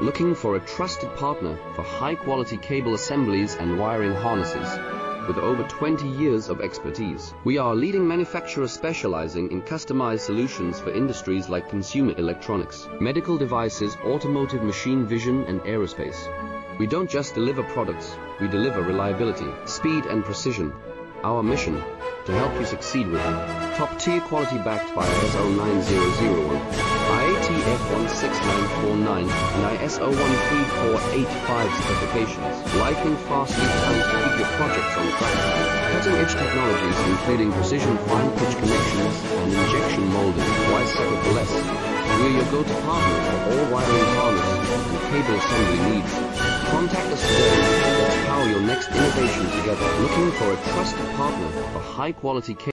Looking for a trusted partner for high-quality cable assemblies and wiring harnesses? With over 20 years of expertise, we are a leading manufacturer specializing in customized solutions for industries like consumer electronics, medical devices, automotive, machine vision, and aerospace. We don't just deliver products, we deliver reliability, speed, and precision. Our mission: to help you succeed with top-tier quality backed by ISO 9001, IATF 16949, and ISO 13485 certifications. Lightning fast lead times to keep your projects on track. Cutting-edge technologies including precision fine-pitch connections and injection molding. Why settle for less? We're your go-to partner for all wiring harness and cable assembly needs. Contact us today. Let's power your next innovation together. Looking for a trusted partner for high-quality cable